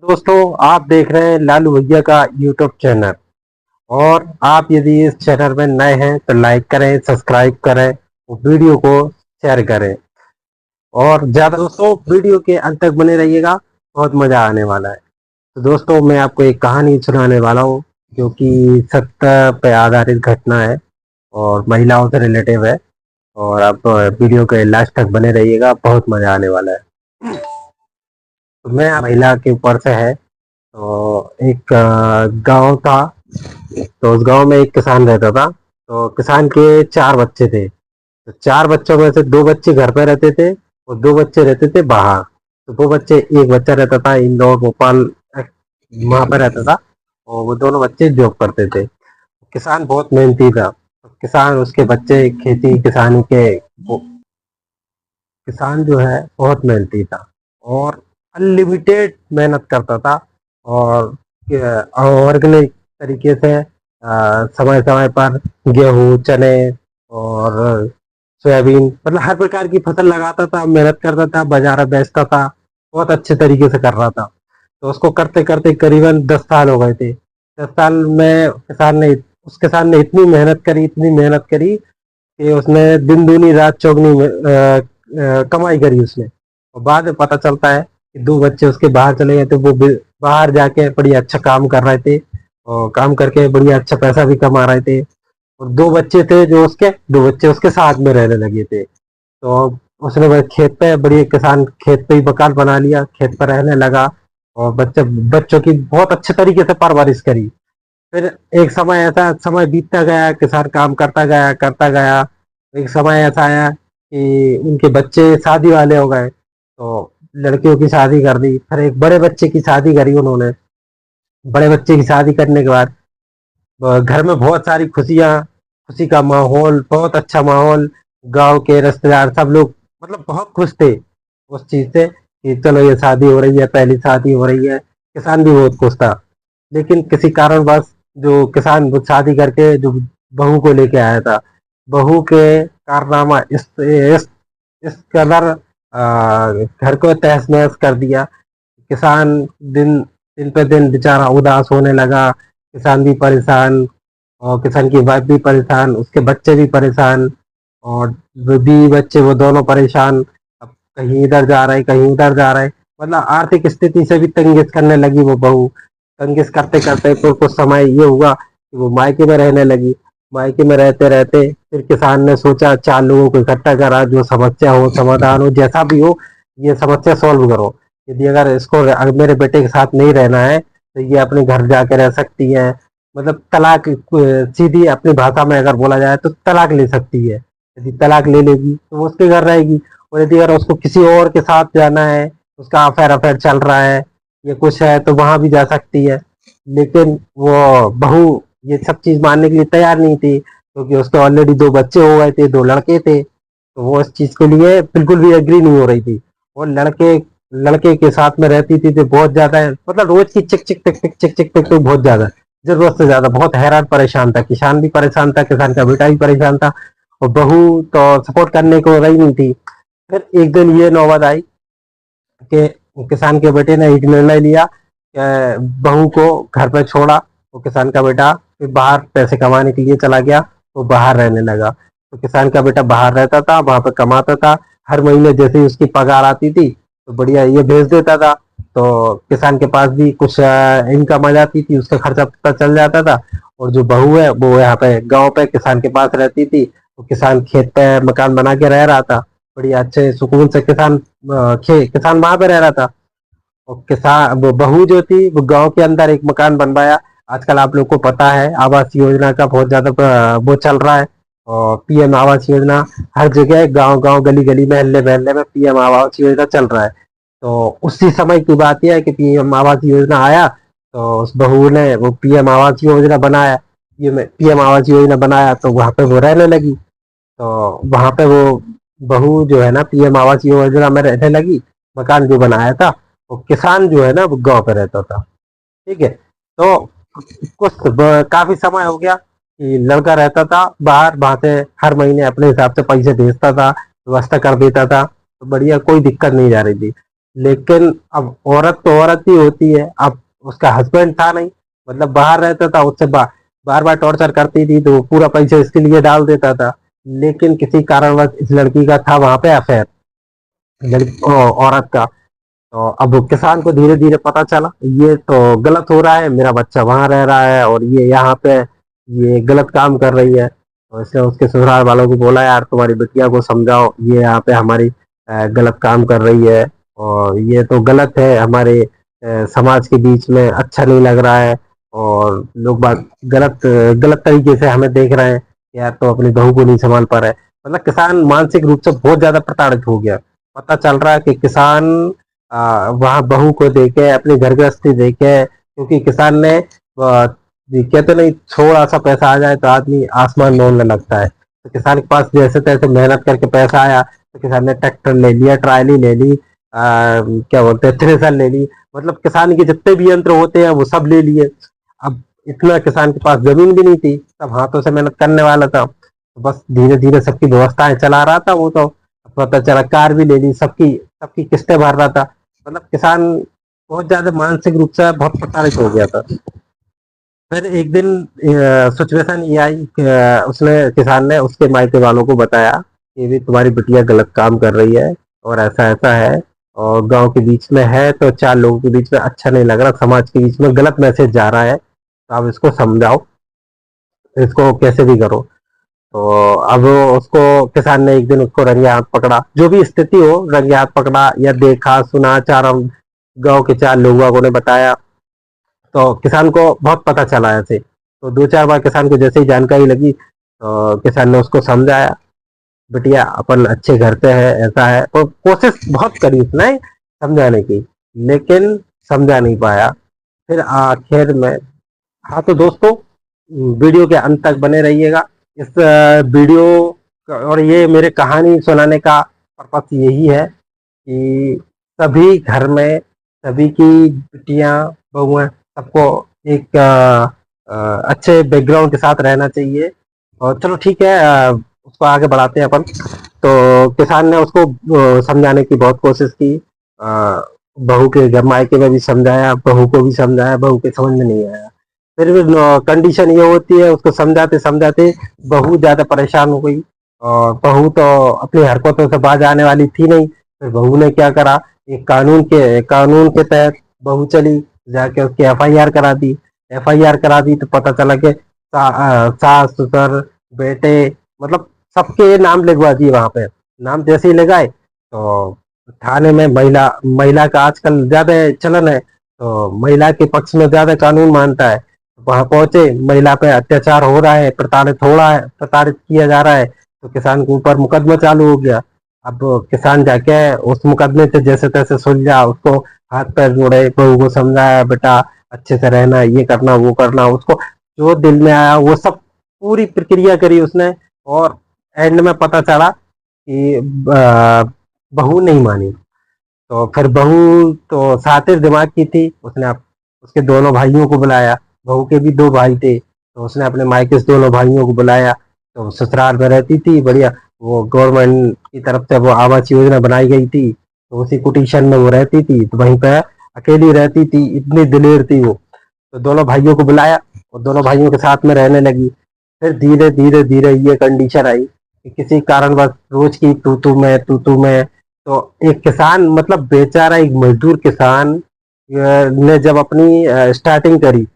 दोस्तों, आप देख रहे हैं लालू भैया का यूट्यूब चैनल। और आप यदि इस चैनल में नए हैं तो लाइक करें, सब्सक्राइब करें और वीडियो को शेयर करें। और ज़्यादा दोस्तों वीडियो के अंत तक बने रहिएगा, बहुत मज़ा आने वाला है। तो दोस्तों, मैं आपको एक कहानी सुनाने वाला हूँ जो कि सत्य पे आधारित घटना है और महिलाओं से रिलेटिव है। और आप वीडियो के लास्ट तक बने रहिएगा, बहुत मज़ा आने वाला है। तो मैं महिला के ऊपर से है। तो एक गांव था। तो उस गांव में एक किसान रहता था। तो किसान के चार बच्चे थे। तो चार बच्चों में से दो बच्चे घर पे रहते थे और दो बच्चे रहते थे बाहर। तो वो बच्चे, एक बच्चा रहता था इंदौर भोपाल, वहां पर रहता था। और वो दोनों बच्चे जॉब करते थे। किसान बहुत मेहनती था। किसान, उसके बच्चे खेती किसानी के, किसान जो है बहुत मेहनती था और अनलिमिटेड मेहनत करता था। और ऑर्गेनिक तरीके से समय समय पर गेहूं, चने और सोयाबीन, मतलब हर प्रकार की फसल लगाता था, मेहनत करता था, बाजार में बेचता था। बहुत अच्छे तरीके से कर रहा था। तो उसको करते करते करीबन 10 साल हो गए थे। 10 साल में किसान ने इतनी मेहनत करी, इतनी मेहनत करी कि उसने दिन दूनी रात चौगनी कमाई करी उसने। और बाद में पता चलता है कि दो बच्चे उसके बाहर चले गए थे। वो बाहर जाके बढ़िया अच्छा काम कर रहे थे और काम करके बढ़िया अच्छा पैसा भी कमा रहे थे। और दो बच्चे थे जो उसके, दो बच्चे उसके साथ में रहने लगे थे। तो उसने वह खेत पे, बढ़िया किसान खेत पे ही मकान बना लिया, खेत पर रहने लगा। और बच्चों की बहुत अच्छे तरीके से परवरिश करी। फिर एक समय ऐसा, समय बीतता गया, किसान काम करता गया। एक समय ऐसा आया कि उनके बच्चे शादी वाले हो गए। तो लड़कियों की शादी कर दी। फिर एक बड़े बच्चे की शादी करी उन्होंने। बड़े बच्चे की शादी करने के बाद घर में बहुत सारी खुशियां, खुशी का माहौल, बहुत अच्छा माहौल। गांव के रिश्तेदार सब लोग मतलब बहुत खुश थे उस चीज से कि चलो ये शादी हो रही है, पहली शादी हो रही है। किसान भी बहुत खुश था। लेकिन किसी कारणवश जो किसान वो शादी करके जो बहू को लेके आया था, बहू के कारनामा इस कदर घर को तहस नहस कर दिया। किसान दिन दिन पे दिन बेचारा उदास होने लगा। किसान भी परेशान और किसान की वाइफ भी परेशान, उसके बच्चे भी परेशान। और वो बीवी बच्चे वो दोनों परेशान। अब कहीं इधर जा रहे, कहीं उधर जा रहे। मतलब आर्थिक स्थिति से भी तंगिस करने लगी वो बहू। तंगिस करते करते फिर कुछ समय ये हुआ कि वो मायके में रहने लगी। मायके में रहते रहते फिर किसान ने सोचा, चार लोगों को इकट्ठा करा, जो समस्या हो, समाधान हो, जैसा भी हो, ये समस्या सॉल्व करो। यदि अगर इसको, अगर मेरे बेटे के साथ नहीं रहना है तो ये अपने घर जाके रह सकती है। मतलब तलाक, सीधी अपनी भाषा में अगर बोला जाए तो तलाक ले सकती है। यदि तलाक ले लेगी तो वो उसके घर रहेगी। और यदि अगर उसको किसी और के साथ जाना है, उसका अफेयर अफेयर चल रहा है, ये कुछ है, तो वहां भी जा सकती है। लेकिन वो बहू ये सब चीज मानने के लिए तैयार नहीं थी, क्योंकि उसके ऑलरेडी दो बच्चे हो गए थे, दो लड़के थे। तो वो इस चीज के लिए बिल्कुल भी एग्री नहीं हो रही थी। और लड़के लड़के के साथ में रहती थी तो बहुत ज्यादा, मतलब रोज की चिक चिक टिक टिक चिक चिक टिक टिक बहुत ज्यादा, जरूरत से ज्यादा, बहुत हैरान परेशान था। किसान भी परेशान था, किसान का बेटा भी परेशान था। और बहू तो सपोर्ट करने को रही नहीं थी। फिर एक दिन ये नौबत आई कि किसान के बेटे ने एक निर्णय लिया कि बहू को घर पर छोड़ा। वो किसान का बेटा फिर बाहर पैसे कमाने के लिए चला गया। वो बाहर रहने लगा। तो किसान का बेटा बाहर रहता था, वहां पर कमाता था। हर महीने जैसे ही उसकी पगार आती थी तो बढ़िया ये भेज देता था। तो किसान के पास भी कुछ इनकम आ जाती थी, उसका खर्चा पता चल जाता था। और जो बहू है वो यहाँ पे गांव पे किसान के पास रहती थी। तो किसान खेत पे मकान बना के रह रहा था, बढ़िया अच्छे सुकून से। किसान वहां पे रह रहा था। और किसान, वो बहू जो थी वो गांव के अंदर एक मकान बनवाया। आजकल आप लोग को पता है आवास योजना का बहुत ज्यादा वो चल रहा है। और पीएम आवास योजना हर जगह, गांव गांव, गली गली, महल्ले महल्ले में पीएम आवास योजना चल रहा है। तो उसी समय की बात यह है कि पीएम आवास योजना आया। तो उस बहू ने वो पीएम आवास योजना बनाया। ये पीएम आवास योजना बनाया तो वहां पे वो रहने लगी। तो वहां पे वो बहू जो है ना पीएम आवास योजना में रहने लगी। मकान जो बनाया था, वो किसान जो है ना वो गांव पे रहता था। ठीक है। तो काफी समय हो गया कि लड़का रहता था बाहर, वहां से हर महीने अपने हिसाब से पैसे भेजता था, व्यवस्था कर देता था। तो बढ़िया, कोई दिक्कत नहीं जा रही थी। लेकिन अब औरत तो औरत ही होती है। अब उसका हस्बैंड था नहीं, मतलब बाहर रहता था, उससे बार बार टॉर्चर करती थी, तो वो पूरा पैसा इसके लिए डाल देता था। लेकिन किसी कारणवश इस लड़की का था वहां पे अफेयर, औरत का। तो अब किसान को धीरे धीरे पता चला ये तो गलत हो रहा है, मेरा बच्चा वहां रह रहा है और ये यहाँ पे ये गलत काम कर रही है। तो इसने उसके ससुराल वालों को बोला, यार तुम्हारी बिटिया को समझाओ, ये यहाँ पे हमारी गलत काम कर रही है और ये तो गलत है, हमारे समाज के बीच में अच्छा नहीं लग रहा है और लोग बात गलत तरीके से हमें देख रहे हैं, यार तो अपनी बहू को नहीं संभाल पा रहा है। मतलब किसान मानसिक रूप से बहुत ज्यादा प्रताड़ित हो गया। पता चल रहा है कि किसान वहां बहू को देके अपनी घर गृहस्थी देके, क्योंकि किसान ने ये कहते नहीं, थोड़ा सा पैसा आ जाए तो आदमी आसमान मोलने लगता है। तो किसान के पास जैसे तैसे मेहनत करके पैसा आया, तो किसान ने ट्रैक्टर ले लिया, ट्राली ले ली, क्या बोलते हैं, थ्रेसर ले ली, मतलब किसान के जितने भी यंत्र होते हैं वो सब ले लिए। अब इतना किसान के पास जमीन भी नहीं थी, सब हाथों से मेहनत करने वाला था, तो बस धीरे धीरे सबकी व्यवस्थाएं चला रहा था वो तो। पता चला कार भी ले ली, सबकी सबकी किस्तें भर रहा था। मतलब किसान बहुत ज्यादा मानसिक रूप से बहुत प्रताड़ित हो गया था। फिर एक दिन सिचुएशन ये आई कि, उसने किसान ने उसके मायके वालों को बताया कि भी तुम्हारी बिटिया गलत काम कर रही है और ऐसा ऐसा है, और गांव के बीच में है तो चार लोगों के बीच में अच्छा नहीं लग रहा, समाज के बीच में गलत मैसेज जा रहा है, तो आप इसको समझाओ, इसको कैसे भी करो। तो अब उसको किसान ने एक दिन उसको रंगे हाथ पकड़ा, जो भी स्थिति हो, रंगे हाथ पकड़ा या देखा सुना, चारों गांव के चार लोगों ने बताया, तो किसान को बहुत पता चला ऐसे। तो दो चार बार किसान को जैसे ही जानकारी लगी, तो किसान ने उसको समझाया, बिटिया अपन अच्छे घर से है, ऐसा है, और कोशिश बहुत करी उसने समझाने की, लेकिन समझा नहीं पाया। फिर आखिर में, हाँ तो दोस्तों, वीडियो के अंत तक बने रहिएगा। इस वीडियो और ये मेरे कहानी सुनाने का पर्पस यही है कि सभी घर में सभी की बिटियां बहुएं सबको एक अच्छे बैकग्राउंड के साथ रहना चाहिए। और चलो ठीक है, उसको आगे बढ़ाते हैं अपन। तो किसान ने उसको समझाने की बहुत कोशिश की, बहू के घर मायके में भी समझाया, बहू को भी समझाया, बहू के समझ में नहीं आया। फिर भी कंडीशन ये होती है, उसको समझाते समझाते बहू ज्यादा परेशान हो गई, और बहू तो अपनी हरकतों से बाज आने वाली थी नहीं। फिर बहू ने क्या करा, एक कानून के तहत बहू चली, जाके उसकी एफआईआर करा दी। एफआईआर करा दी तो पता चला कि सास ससुर बेटे, मतलब सबके नाम लिखवा दिए वहां पे। नाम जैसे ही लगाए तो थाने में महिला महिला का आजकल ज्यादा चलन है, तो महिला के पक्ष में ज्यादा कानून मानता है। वहां पहुंचे, महिला पे अत्याचार हो रहा है, प्रताड़ित हो रहा है, प्रताड़ित किया जा रहा है, तो किसान के ऊपर मुकदमा चालू हो गया। अब किसान जाके उस मुकदमे से जैसे तैसे सुलझा, उसको हाथ पैर जोड़े, बहू को समझाया, बेटा अच्छे से रहना, ये करना वो करना, उसको जो दिल में आया वो सब पूरी प्रक्रिया करी उसने। और एंड में पता चला कि बहू नहीं मानी। तो फिर बहू तो शातिर दिमाग की थी, उसने उसके दोनों भाइयों को बुलाया। बहू के भी दो भाई थे, तो उसने अपने मायके से दोनों भाइयों को बुलाया। तो ससुराल में रहती थी बढ़िया, वो गवर्नमेंट की तरफ से वो आवास योजना बनाई गई थी, तो उसी कुटीशन में वो रहती थी, तो वहीं पे अकेली रहती थी, इतनी दिलेर थी वो। तो दोनों भाइयों को बुलाया और दोनों भाइयों के साथ में रहने लगी। फिर धीरे धीरे धीरे ये कंडीशन आई कि किसी कारणवश रोज की तू तू में, तो एक किसान, मतलब बेचारा एक मजदूर किसान ने जब अपनी स्टार्टिंग करी,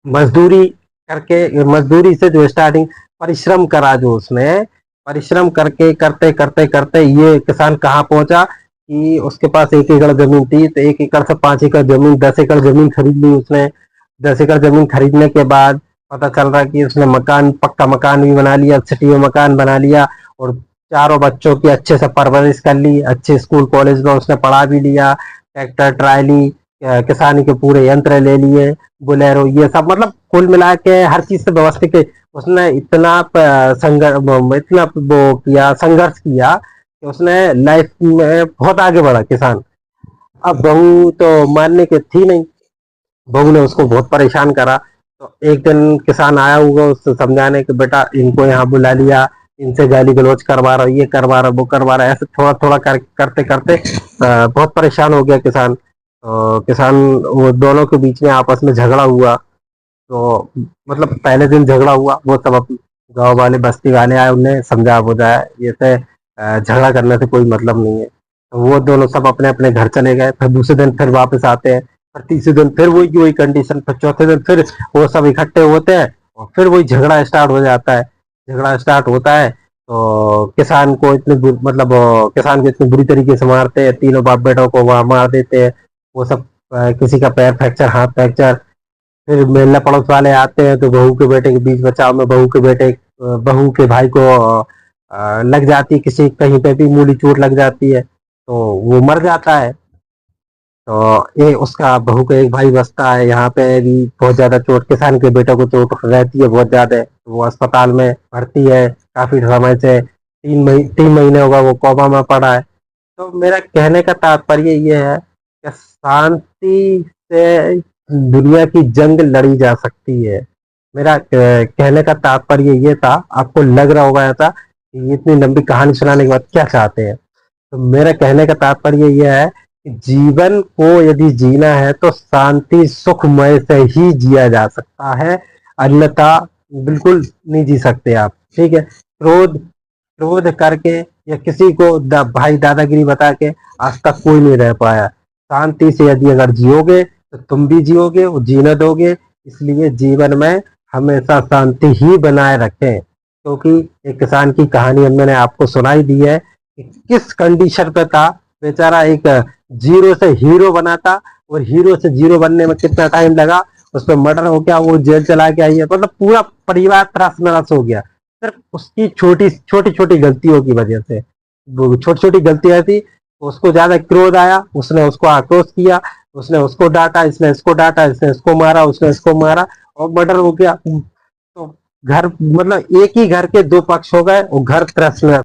मजदूरी मजदूरी से जो स्टार्टिंग, परिश्रम करा जो उसने, परिश्रम करके करते करते करते ये किसान कहाँ पहुंचा कि उसके पास 1 एकड़ जमीन थी, तो 1 एकड़ से 5 एकड़ जमीन, 10 एकड़ जमीन खरीद ली उसने। 10 एकड़ जमीन खरीदने के बाद पता चल रहा है कि उसने मकान, पक्का मकान भी बना लिया, सिटी में मकान बना लिया, और चारों बच्चों की अच्छे से परवरिश कर ली, अच्छे स्कूल कॉलेज में उसने पढ़ा भी लिया। ट्रैक्टर ट्राली, किसानी के पूरे यंत्र ले लिए, बोलेरो, ये सब, मतलब कुल मिला के हर चीज से व्यवस्थित है। उसने इतना वो किया, संघर्ष किया कि उसने लाइफ में बहुत आगे बढ़ा किसान। अब बहू तो मानने की थी नहीं, बहू ने उसको बहुत परेशान करा। तो एक दिन किसान आया हुआ उससे समझाने कि बेटा इनको यहाँ बुला लिया, इनसे गाली गलौज करवा रहा, ये करवा रहा, वो करवा रहा, ऐसे थोड़ा थोड़ा करते करते बहुत परेशान हो गया किसान। किसान, वो दोनों के बीच में आपस में झगड़ा हुआ। तो मतलब पहले दिन झगड़ा हुआ, वो सब गांव वाले बस्ती वाले आए, उन्हें समझा बुझाया, ये से झगड़ा करने से कोई मतलब नहीं है। तो वो दोनों सब अपने अपने घर चले गए। फिर दूसरे दिन फिर वापस आते हैं, फिर तीसरे दिन फिर वही की वही कंडीशन, फिर चौथे दिन फिर वो सब इकट्ठे होते हैं और फिर वही झगड़ा स्टार्ट हो जाता है। झगड़ा स्टार्ट होता है तो किसान को मतलब किसान को इतनी बुरी तरीके से मारते हैं, तीनों बाप बेटों को वहां मार देते हैं। वो सब किसी का पैर फ्रैक्चर, हाथ फ्रैक्चर। फिर मेला पड़ोस वाले आते हैं तो बहू के बेटे के बीच बचाव में बहू के भाई को लग जाती है, किसी कहीं पे भी मूली चोट लग जाती है तो वो मर जाता है। तो ये उसका बहू का एक भाई बचता है। यहाँ पे भी बहुत ज्यादा चोट, किसान के बेटे को चोट रहती है बहुत ज्यादा। तो वो अस्पताल में भर्ती है काफी समय से, 3 महीने होगा वो कोमा में पड़ा है। तो मेरा कहने का तात्पर्य ये है कि शांति से दुनिया की जंग लड़ी जा सकती है। मेरा कहने का तात्पर्य ये था। आपको लग रहा होगा ऐसा कि इतनी लंबी कहानी सुनाने के बाद क्या चाहते हैं। तो मेरा कहने का तात्पर्य यह है कि जीवन को यदि जीना है तो शांति सुखमय से ही जिया जा सकता है, अन्यथा बिल्कुल नहीं जी सकते आप। ठीक है, क्रोध क्रोध करके या किसी को भाई दादागिरी बता के आज तक कोई नहीं रह पाया। शांति से यदि अगर जियोगे तो तुम भी जियोगे और जीने दोगे। इसलिए जीवन में हमेशा शांति ही बनाए रखें, क्योंकि एक किसान की कहानी मैंने आपको सुनाई दी है कि किस कंडीशन पे था बेचारा। एक जीरो से हीरो बना था और हीरो से जीरो बनने में कितना टाइम लगा, उस पर मर्डर हो गया, वो जेल चला गया, ये मतलब पूरा परिवार तहस नहस हो गया सिर्फ उसकी छोटी छोटी छोटी गलतियों की वजह से। वो छोटी छोटी गलतियां थी, उसको ज्यादा क्रोध आया, उसने उसको आक्रोश किया, उसने उसको डांटा, इसने इसको डांटा, इसने इसको मारा, उसने इसको मारा और मर्डर हो गया। तो घर मतलब एक ही घर के दो पक्ष हो गए और घर तहस नहस